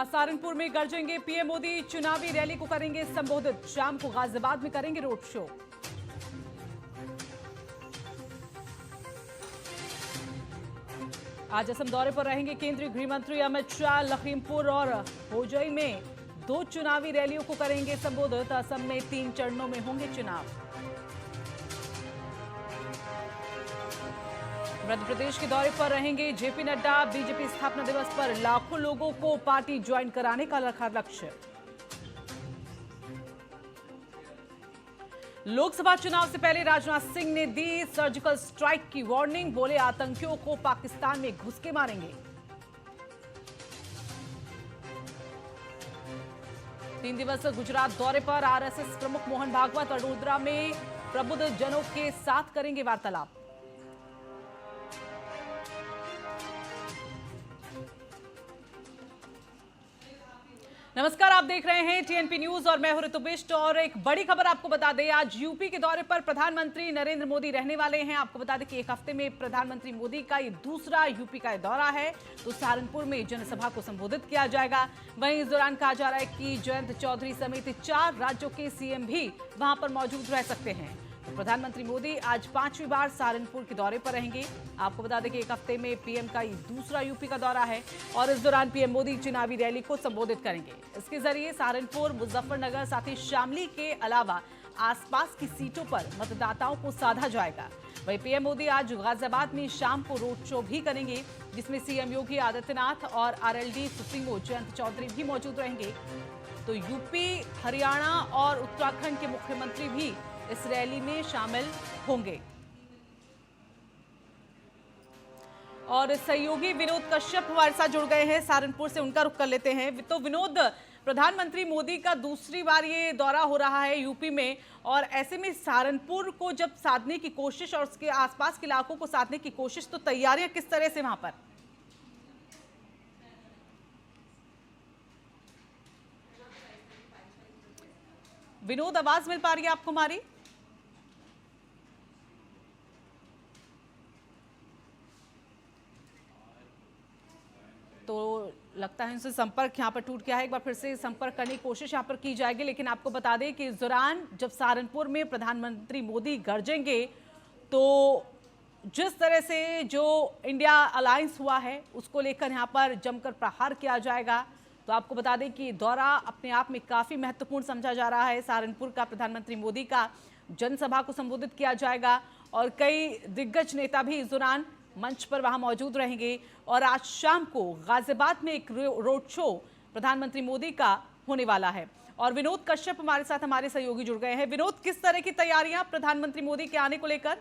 आज सहारनपुर में गरजेंगे पीएम मोदी, चुनावी रैली को करेंगे संबोधित। शाम को गाजियाबाद में करेंगे रोड शो। आज असम दौरे पर रहेंगे केंद्रीय गृह मंत्री अमित शाह। लखीमपुर और होजई में 2 चुनावी रैलियों को करेंगे संबोधित। असम में 3 चरणों में होंगे चुनाव। मध्य प्रदेश के दौरे पर रहेंगे जेपी नड्डा। बीजेपी स्थापना दिवस पर लाखों लोगों को पार्टी ज्वाइन कराने का रखा लक्ष्य। लोकसभा चुनाव से पहले राजनाथ सिंह ने दी सर्जिकल स्ट्राइक की वार्निंग। बोले आतंकियों को पाकिस्तान में घुस के मारेंगे। 3 दिवसीय गुजरात दौरे पर आरएसएस प्रमुख मोहन भागवत वडोदरा में प्रबुद्ध जनों के साथ करेंगे वार्तालाप। नमस्कार, आप देख रहे हैं टीएनपी न्यूज और मैं हूं ऋतु बिष्ट। और एक बड़ी खबर आपको बता दें, आज यूपी के दौरे पर प्रधानमंत्री नरेंद्र मोदी रहने वाले हैं। आपको बता दें कि एक हफ्ते में प्रधानमंत्री मोदी का ये दूसरा यूपी का दौरा है। तो सहारनपुर में जनसभा को संबोधित किया जाएगा। वहीं इस दौरान कहा जा रहा है कि जयंत चौधरी समेत 4 राज्यों के सीएम भी वहां पर मौजूद रह सकते हैं। तो प्रधानमंत्री मोदी आज 5वीं बार सहारनपुर के दौरे पर रहेंगे। आपको बता दें कि एक हफ्ते में पीएम का ये दूसरा यूपी का दौरा है और इस दौरान पीएम मोदी चुनावी रैली को संबोधित करेंगे। इसके जरिए सहारनपुर, मुजफ्फरनगर, साथ ही शामली के अलावा आसपास की सीटों पर मतदाताओं को साधा जाएगा। वहीं पीएम मोदी आज गाजियाबाद में शाम को रोड शो भी करेंगे, जिसमें सीएम योगी आदित्यनाथ और आरएलडी सुप्रीमो जयंत चौधरी भी मौजूद रहेंगे। तो यूपी, हरियाणा और उत्तराखंड के मुख्यमंत्री भी इस रैली में शामिल होंगे। और सहयोगी विनोद कश्यप हमारे साथ जुड़ गए हैं सहारनपुर से, उनका रुख कर लेते हैं। तो विनोद, प्रधानमंत्री मोदी का दूसरी बार ये दौरा हो रहा है यूपी में, और ऐसे में सहारनपुर को जब साधने की कोशिश और उसके आसपास के इलाकों को साधने की कोशिश, तो तैयारियां किस तरह से वहां पर? विनोद, आवाज मिल पा रही है आपको हमारी? तो लगता है उनसे संपर्क यहाँ पर टूट गया है। एक बार फिर से संपर्क करने की कोशिश यहाँ पर की जाएगी। लेकिन आपको बता दें कि इस दौरान जब सहारनपुर में प्रधानमंत्री मोदी गरजेंगे, तो जिस तरह से जो इंडिया अलायंस हुआ है उसको लेकर यहाँ पर जमकर प्रहार किया जाएगा। तो आपको बता दें कि दौरा अपने आप में काफ़ी महत्वपूर्ण समझा जा रहा है। सहारनपुर का प्रधानमंत्री मोदी का जनसभा को संबोधित किया जाएगा और कई दिग्गज नेता भी इस दौरान मंच पर वहां मौजूद रहेंगे। और आज शाम को गाजियाबाद में एक रोड शो प्रधानमंत्री मोदी का होने वाला है। और विनोद कश्यप हमारे साथ, हमारे सहयोगी जुड़ गए हैं। विनोद, किस तरह की तैयारियां प्रधानमंत्री मोदी के आने को लेकर?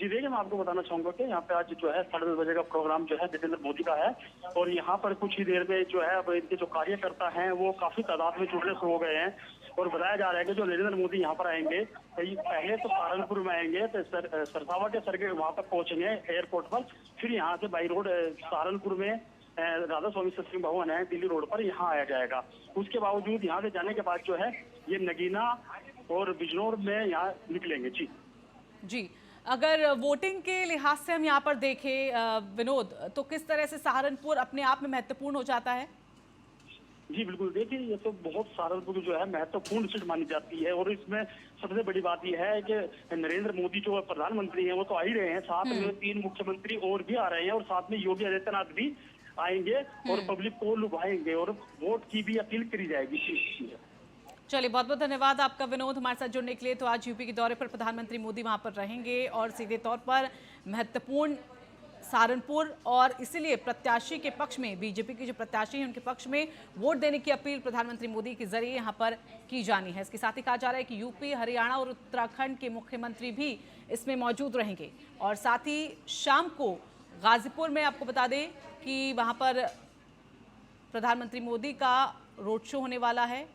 जी देखिए, मैं आपको बताना चाहूंगा कि यहाँ पे आज जो है 10:30 बजे का प्रोग्राम जो है नरेंद्र मोदी का है। और यहाँ पर कुछ ही देर में जो है अब इनके जो कार्यकर्ता हैं वो काफी तादाद में जुड़ने शुरू हो गए हैं। और बताया जा रहा है कि जो नरेंद्र मोदी यहाँ पर आएंगे, पहले तो सहारनपुर में आएंगे, तो सरसावा के सरगे वहाँ पर पहुंचेंगे एयरपोर्ट पर। फिर यहाँ से बाई रोड सहारनपुर में राधा स्वामी सत्संग भवन है दिल्ली रोड पर, यहाँ आया जाएगा। उसके बावजूद यहाँ से जाने के बाद जो है ये नगीना और बिजनौर में यहाँ निकलेंगे। जी, अगर वोटिंग के लिहाज से हम यहाँ पर देखें विनोद, तो किस तरह से सहारनपुर अपने आप में महत्वपूर्ण हो जाता है? जी बिल्कुल, देखिए ये तो बहुत सहारनपुर जो है महत्वपूर्ण सीट मानी जाती है। और इसमें सबसे बड़ी बात यह है कि नरेंद्र मोदी जो प्रधानमंत्री हैं वो तो आ ही रहे हैं, साथ में 3 मुख्यमंत्री और भी आ रहे हैं, और साथ में योगी आदित्यनाथ भी आएंगे और पब्लिक को लुभाएंगे और वोट की भी अपील करी जाएगी। चलिए, बहुत बहुत धन्यवाद आपका विनोद हमारे साथ जुड़ने के लिए। तो आज यूपी के दौरे पर प्रधानमंत्री मोदी वहां पर रहेंगे और सीधे तौर पर महत्वपूर्ण सहारनपुर, और इसीलिए प्रत्याशी के पक्ष में, बीजेपी के जो प्रत्याशी हैं उनके पक्ष में वोट देने की अपील प्रधानमंत्री मोदी के जरिए यहां पर की जानी है। इसके साथ ही कहा जा रहा है कि यूपी, हरियाणा और उत्तराखंड के मुख्यमंत्री भी इसमें मौजूद रहेंगे। और साथ ही शाम को गाजीपुर में आपको बता दें कि वहां पर प्रधानमंत्री मोदी का रोड शो होने वाला है।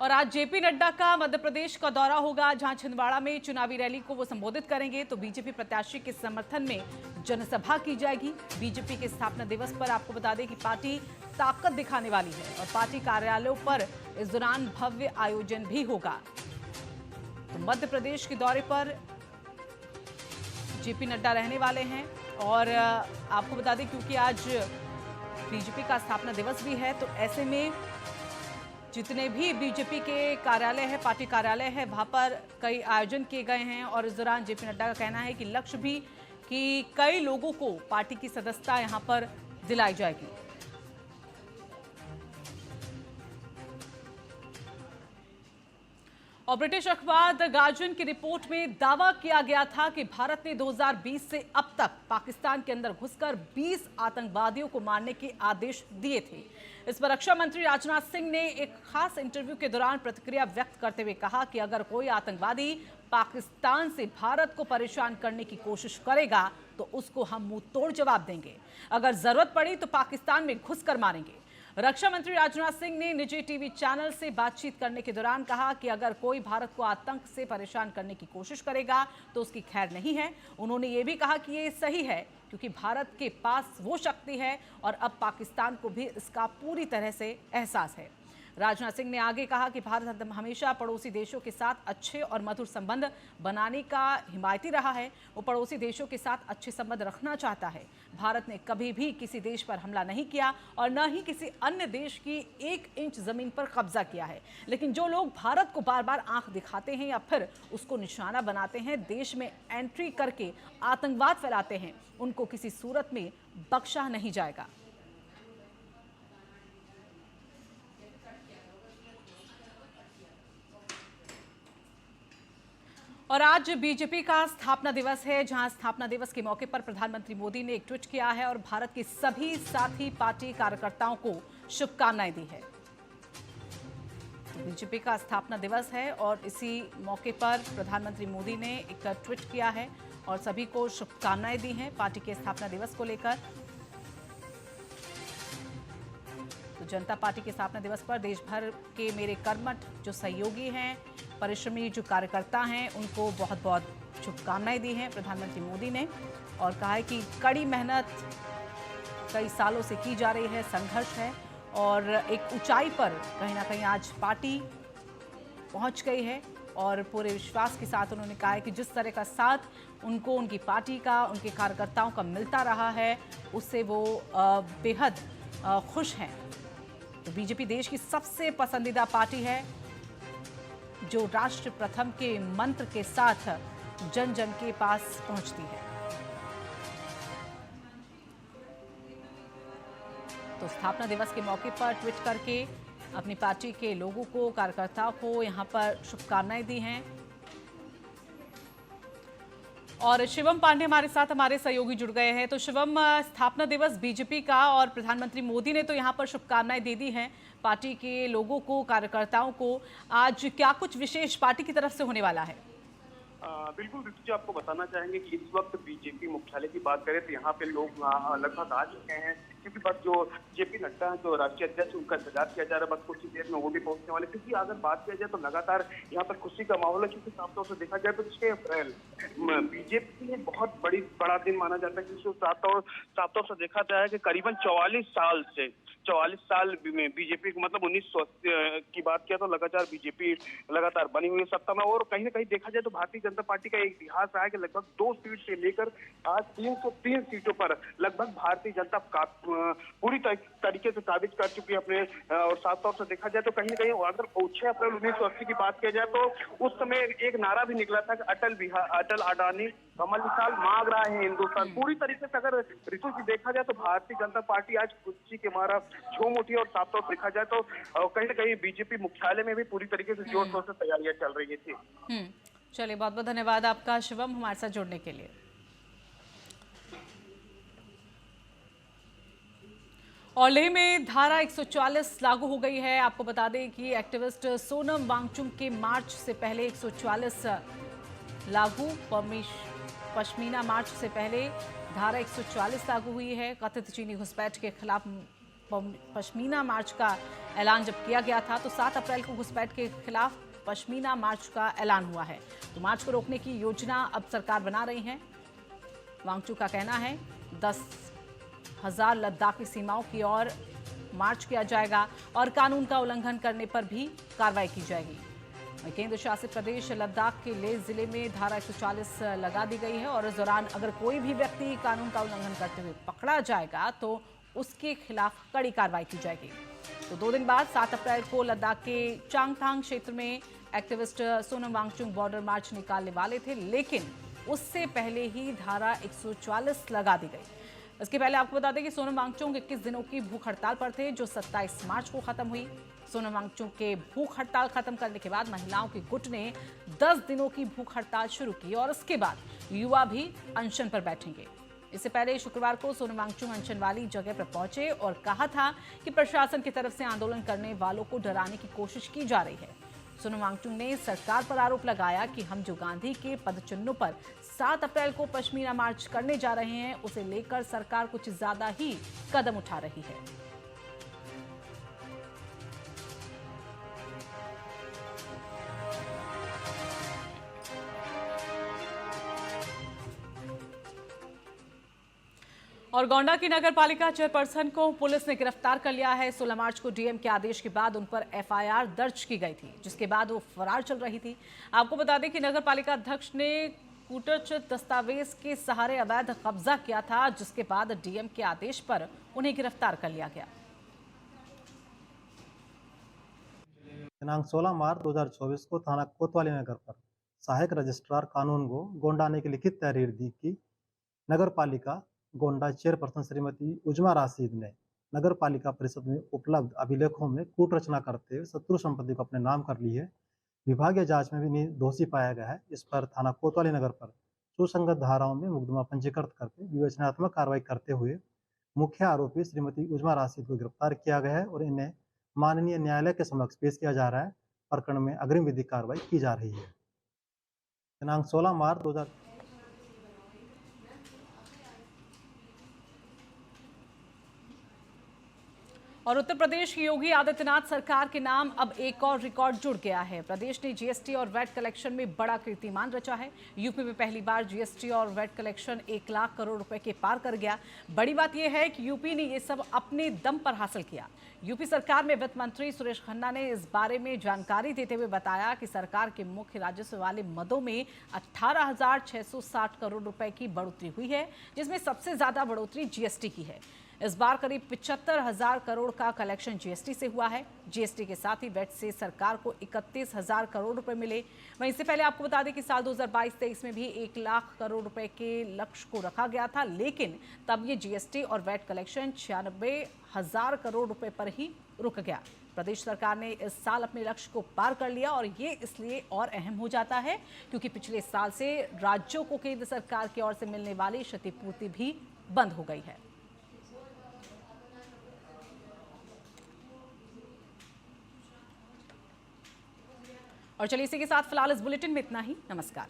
और आज जेपी नड्डा का मध्य प्रदेश का दौरा होगा, जहां छिंदवाड़ा में चुनावी रैली को वो संबोधित करेंगे। तो बीजेपी प्रत्याशी के समर्थन में जनसभा की जाएगी। बीजेपी के स्थापना दिवस पर आपको बता दें कि पार्टी ताकत दिखाने वाली है और पार्टी कार्यालयों पर इस दौरान भव्य आयोजन भी होगा। तो मध्य प्रदेश के दौरे पर जेपी नड्डा रहने वाले हैं। और आपको बता दें क्योंकि आज बीजेपी का स्थापना दिवस भी है, तो ऐसे में जितने भी बीजेपी के कार्यालय है, पार्टी कार्यालय है, वहां पर कई आयोजन किए गए हैं। और इस दौरान जेपी नड्डा का कहना है कि लक्ष्य भी कि कई लोगों को पार्टी की सदस्यता यहां पर दिलाई जाएगी। और ब्रिटिश अखबार द गार्जियन की रिपोर्ट में दावा किया गया था कि भारत ने 2020 से अब तक पाकिस्तान के अंदर घुसकर 20 आतंकवादियों को मारने के आदेश दिए थे। इस पर रक्षा मंत्री राजनाथ सिंह ने एक खास इंटरव्यू के दौरान प्रतिक्रिया व्यक्त करते हुए कहा कि अगर कोई आतंकवादी पाकिस्तान से भारत को परेशान करने की कोशिश करेगा तो उसको हम मुंह तोड़ जवाब देंगे। अगर जरूरत पड़ी तो पाकिस्तान में घुसकर मारेंगे। रक्षा मंत्री राजनाथ सिंह ने निजी टीवी चैनल से बातचीत करने के दौरान कहा कि अगर कोई भारत को आतंक से परेशान करने की कोशिश करेगा तो उसकी खैर नहीं है। उन्होंने ये भी कहा कि ये सही है क्योंकि भारत के पास वो शक्ति है और अब पाकिस्तान को भी इसका पूरी तरह से एहसास है। राजनाथ सिंह ने आगे कहा कि भारत हमेशा पड़ोसी देशों के साथ अच्छे और मधुर संबंध बनाने का हिमायती रहा है। वो पड़ोसी देशों के साथ अच्छे संबंध रखना चाहता है। भारत ने कभी भी किसी देश पर हमला नहीं किया और न ही किसी अन्य देश की 1 इंच जमीन पर कब्जा किया है। लेकिन जो लोग भारत को बार बार आंख दिखाते हैं या फिर उसको निशाना बनाते हैं, देश में एंट्री करके आतंकवाद फैलाते हैं, उनको किसी सूरत में बख्शा नहीं जाएगा। और आज बीजेपी का स्थापना दिवस है, जहां स्थापना दिवस के मौके पर प्रधानमंत्री मोदी ने एक ट्वीट किया है और भारत के सभी साथी पार्टी कार्यकर्ताओं को शुभकामनाएं दी है। बीजेपी का स्थापना दिवस है और इसी मौके पर प्रधानमंत्री मोदी ने एक ट्वीट किया है और सभी को शुभकामनाएं दी हैं पार्टी के स्थापना दिवस को लेकर। तो जनता पार्टी के स्थापना दिवस पर देश भर के मेरे कर्मठ जो सहयोगी हैं, परिश्रमी जो कार्यकर्ता हैं, उनको बहुत बहुत शुभकामनाएं दी हैं प्रधानमंत्री मोदी ने। और कहा है कि कड़ी मेहनत कई सालों से की जा रही है, संघर्ष है और एक ऊंचाई पर कहीं ना कहीं आज पार्टी पहुंच गई है। और पूरे विश्वास के साथ उन्होंने कहा है कि जिस तरह का साथ उनको उनकी पार्टी का, उनके कार्यकर्ताओं का मिलता रहा है, उससे वो बेहद खुश हैं। तो बीजेपी देश की सबसे पसंदीदा पार्टी है जो राष्ट्र प्रथम के मंत्र के साथ जन जन के पास पहुंचती है। तो स्थापना दिवस के मौके पर ट्वीट करके अपनी पार्टी के लोगों को, कार्यकर्ताओं को यहां पर शुभकामनाएं दी हैं। और शिवम पांडे हमारे साथ, हमारे सहयोगी जुड़ गए हैं। तो शिवम, स्थापना दिवस बीजेपी का और प्रधानमंत्री मोदी ने तो यहां पर शुभकामनाएं दे दी हैं पार्टी के लोगों को, कार्यकर्ताओं को। आज क्या कुछ विशेष पार्टी की तरफ से होने वाला है? बिल्कुल ऋतु जी, आपको बताना चाहेंगे कि इस वक्त बीजेपी मुख्यालय की बात करें तो यहाँ पे लोग लगभग आ चुके हैं, क्योंकि बस जो जेपी नड्डा हैं, जो राष्ट्रीय अध्यक्ष, उनका इंतजार किया जा रहा है। बस कुछ ही देर में वो भी पहुंचने वाले। क्योंकि अगर बात किया जाए तो लगातार यहाँ पर खुशी का माहौल है, क्योंकि साफ तौर से देखा जाए तो 6 अप्रैल बीजेपी में बहुत बड़ा दिन माना जाता है। क्योंकि साफ तौर से देखा जाए कि करीबन 44 साल में बीजेपी, मतलब 1980 की बात किया तो लगातार बीजेपी लगातार बनी हुई है सत्ता में। और कहीं ना कहीं देखा जाए तो भारतीय जनता पार्टी का एक इतिहास रहा है कि लगभग 2 सीट से लेकर आज 303 सीटों पर लगभग भारतीय जनता पूरी तरीके से काबिज कर चुकी है अपने। और साफ तौर से देखा जाए तो कहीं ना कहीं अगर 6 अप्रैल 1980 की बात किया जाए तो उस समय एक नारा भी निकला था कि अटल अडानी कमल विशाल मांग रहा है हिंदुस्तान। पूरी तरीके से अगर ऋतु जी देखा जाए तो भारतीय जनता पार्टी आज खुशी के मारा झूम उठी। और साफ तौर से देखा जाए तो कहीं ना कहीं बीजेपी मुख्यालय में भी पूरी तरीके से जोर शोर से तैयारियां चल रही थी। चलिए, बहुत बहुत धन्यवाद आपका शिवम, हमारे साथ जुड़ने के लिए। और लेह में धारा 144 लागू हो गई है। आपको बता दें कि एक्टिविस्ट सोनम वांगचुक के मार्च से पहले 144 लागू, पश्मीना मार्च से पहले धारा 144 लागू हुई है। कथित चीनी घुसपैठ के खिलाफ पश्मीना मार्च का ऐलान जब किया गया था तो 7 अप्रैल को घुसपैठ के खिलाफ पश्मीना मार्च का ऐलान हुआ है। तो मार्च को रोकने की योजना अब सरकार बना रही है। वांगचुक का कहना है 10,000 लद्दाखी सीमाओं की ओर मार्च किया जाएगा और कानून का उल्लंघन करने पर भी कार्रवाई की जाएगी। केंद्र शासित प्रदेश लद्दाख के लेह जिले में धारा 140 लगा दी गई है और इस दौरान अगर कोई भी व्यक्ति कानून का उल्लंघन करते हुए पकड़ा जाएगा तो उसके खिलाफ कड़ी कार्रवाई की जाएगी। तो 2 दिन बाद 7 अप्रैल को लद्दाख के चांगथांग क्षेत्र में एक्टिविस्ट सोनम वांगचुक बॉर्डर मार्च निकालने वाले थे, लेकिन उससे पहले ही धारा 144 लगा दी गई। इसके पहले आपको बता दें कि सोनम वांगचुक 21 दिनों की भूख हड़ताल पर थे, जो 27 मार्च को खत्म हुई। सोनम वांगचुक के भूख हड़ताल खत्म करने के बाद महिलाओं के गुट ने 10 दिनों की भूख हड़ताल शुरू की और इसके बाद युवा भी अनशन पर बैठेंगे। इससे पहले शुक्रवार को सोनम वांगचुक अनशन वाली जगह पर पहुंचे और कहा था कि प्रशासन की तरफ से आंदोलन करने वालों को डराने की कोशिश की जा रही है। सोनम वांगचुक ने सरकार पर आरोप लगाया कि हम जो गांधी के पदचिन्हों पर 7 अप्रैल को पश्मीना मार्च करने जा रहे हैं, उसे लेकर सरकार कुछ ज्यादा ही कदम उठा रही है। और गोंडा की नगर पालिका चेयरपर्सन को पुलिस ने गिरफ्तार कर लिया है। 16 मार्च को डीएम के आदेश के बाद उन पर एफआईआर दर्ज की गई थी, जिसके बाद वो फरार चल रही थी। आपको बता दें कि नगर पालिका अध्यक्ष ने कूटरचित दस्तावेज के सहारे अवैध कब्जा किया था, जिसके बाद डीएम के आदेश पर उन्हें गिरफ्तार कर लिया गया। दिनांक 16 मार्च 2024 को थाना कोतवाली नगर पर सहायक रजिस्ट्रार कानून को गोंडा ने लिखित तहरीर दी कि नगर पालिका गोंडा चेयरपर्सन श्रीमती उजमा राशिद ने नगर पालिका परिषद में उपलब्ध अभिलेखों में कूट रचना करते हुए शत्रु संपत्ति को अपने नाम कर ली है। विभागीय जांच में भी दोषी पाया गया है। इस पर थाना कोतवाली नगर पर सुसंगत धाराओं में मुकदमा पंजीकृत करके विवेचनात्मक कार्रवाई करते हुए मुख्य आरोपी श्रीमती उजमा राशिद को गिरफ्तार किया गया है और इन्हें माननीय न्यायालय के समक्ष पेश किया जा रहा है। प्रकरण में अग्रिम विधिक कार्रवाई की जा रही है। दिनांक 16 मार्च 2000 और उत्तर प्रदेश की योगी आदित्यनाथ सरकार के नाम अब एक और रिकॉर्ड जुड़ गया है। प्रदेश ने जीएसटी और वैट कलेक्शन में बड़ा कीर्तिमान रचा है। यूपी में पहली बार जीएसटी और वैट कलेक्शन 1 लाख करोड़ रुपए के पार कर गया। बड़ी बात यह है कि यूपी ने ये सब अपने दम पर हासिल किया। यूपी सरकार में वित्त मंत्री सुरेश खन्ना ने इस बारे में जानकारी देते हुए बताया कि सरकार के मुख्य राजस्व वाले मदों में 18,660 करोड़ रुपए की बढ़ोतरी हुई है, जिसमें सबसे ज्यादा बढ़ोतरी जीएसटी की है। इस बार करीब 75,000 करोड़ का कलेक्शन जीएसटी से हुआ है। जीएसटी के साथ ही वैट से सरकार को 31,000 करोड़ रुपए मिले। वहीं इससे पहले आपको बता दें कि साल 2022-23 में भी 1 लाख करोड़ रुपए के लक्ष्य को रखा गया था, लेकिन तब ये जीएसटी और वैट कलेक्शन 96,000 करोड़ रुपए पर ही रुक गया। प्रदेश सरकार ने इस साल अपने लक्ष्य को पार कर लिया और ये इसलिए और अहम हो जाता है क्योंकि पिछले साल से राज्यों को केंद्र सरकार की ओर से मिलने वाली क्षतिपूर्ति भी बंद हो गई है। और चलिए इसी के साथ फिलहाल इस बुलेटिन में इतना ही। नमस्कार।